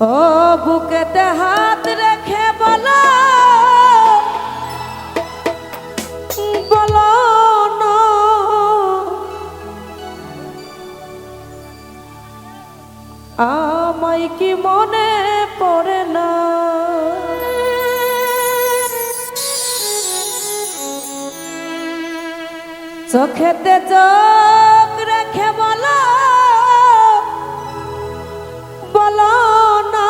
ও বুকেতে হাত রেখে বলো বলো না আমায় কি মনে পড়ে না চোখেতে চোখ রেখে বলো বলো না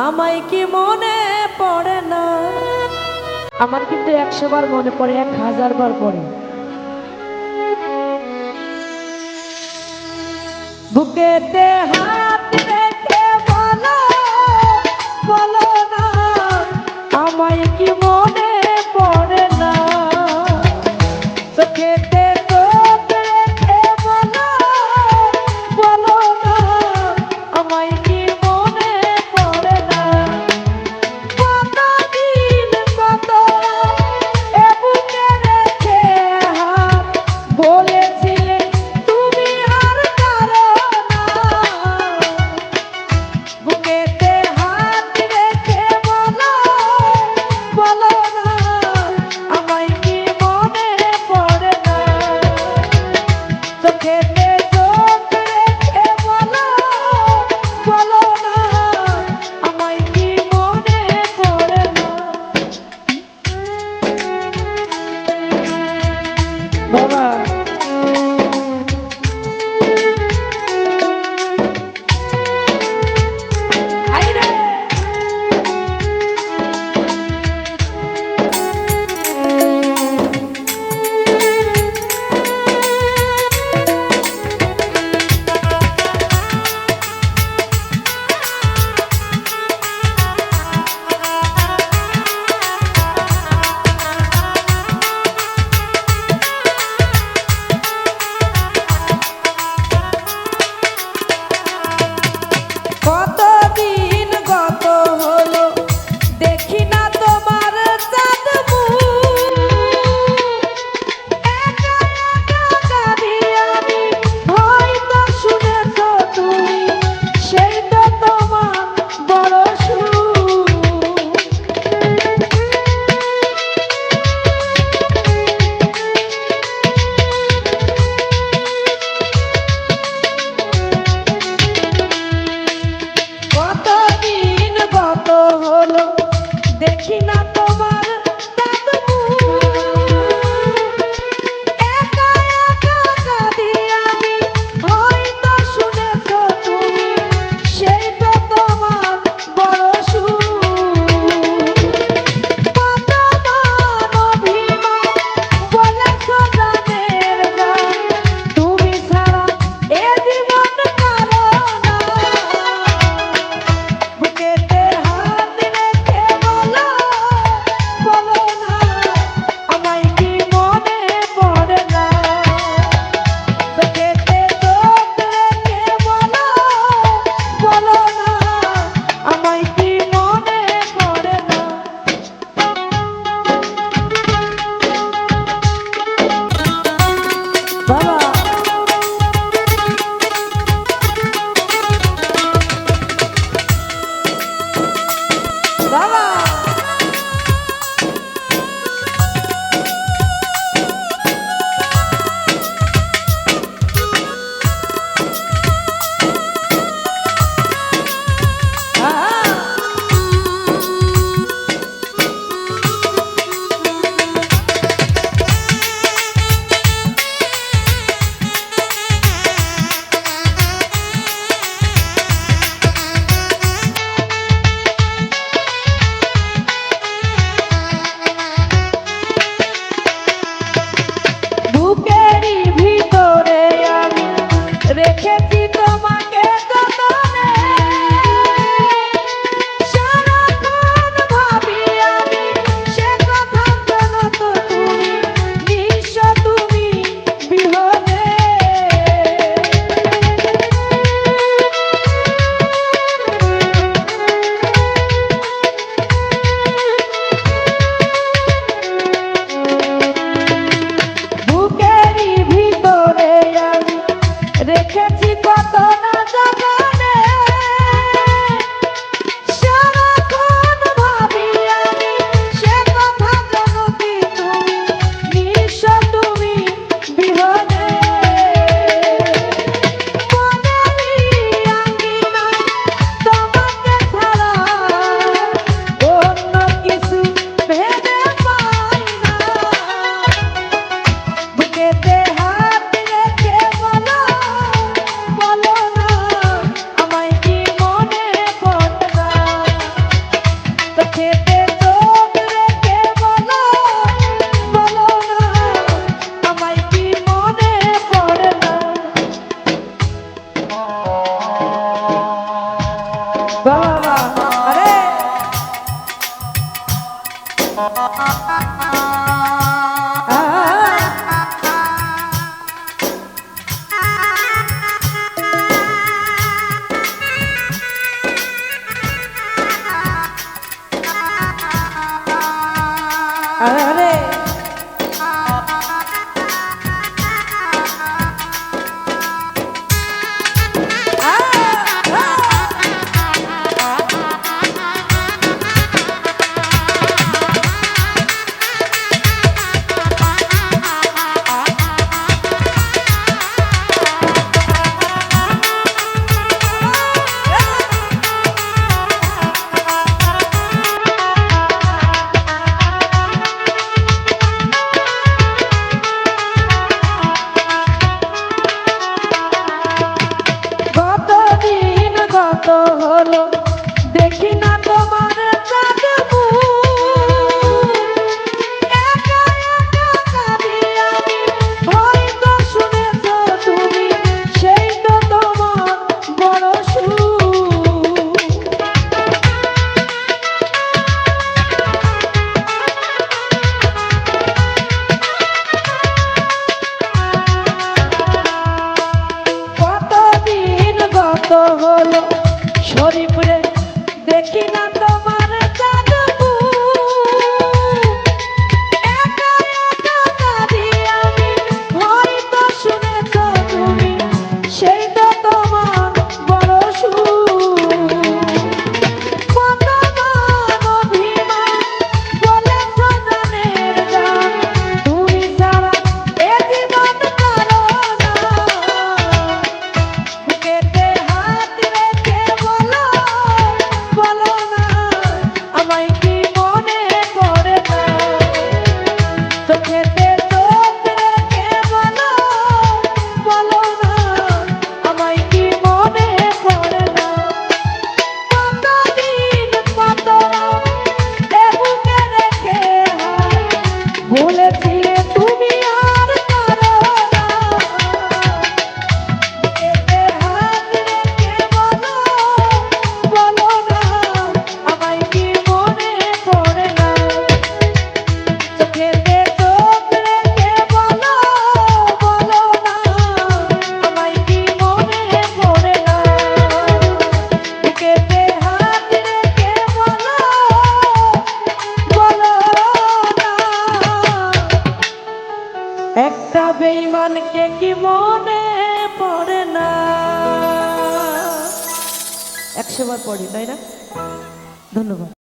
আমায় কি মনে পড়ে না আমার কিন্তু 100 বার মনে পড়ে 1000 বার পড়ে বুকেতে হাত রেখে বলো বলো না আমায় কি মনে পড়ে না চোখেতে চোখ রেখে বলো বলো না আমায় কি মনে পড়ে না কতদিন কত এ বুকে রেখে হাত বলেছিলে তুমি আর কারো না বুকেতে হাত রেখে বলো বলো কত হলো দেখি না তোমার চাঁদবু একা একা কাঁদি আমি হয়তো শুনেছ তুমি সেই তো তোমার বড় কতদিন গত হলো শরীফরে দেখি না তোমার চাঁদবু একা একা কাঁদি আমি হয়তো শুনেছ তুমি সেই তো তোমার বড় কতবার অভিমান বলেছ জানের জান তুমি ছাড়া এ জীবন কারো না বুকেতে হাত রেখে বলো বলো না আমায় কি মনে পড়ে না চোখেতে চোখ রেখে বলো বলো না আমায় কি মনে পড়ে না কতদিন কত এ বুকে রেখে হায় ভুলেছিলে তুমি আর কারো না বুকেতে হাত রেখে বলো বলো না আমায় কি মনে পড়ে না চোখেতে চোখ রেখে বলো বলো না আমায় কি মনে পড়ে না বুকেতে হাত রেখে বলো বলো না একটা বেঈমানকে কি মনে পড়ে না 100 বার পড়ি তাই না ধন্যবাদ।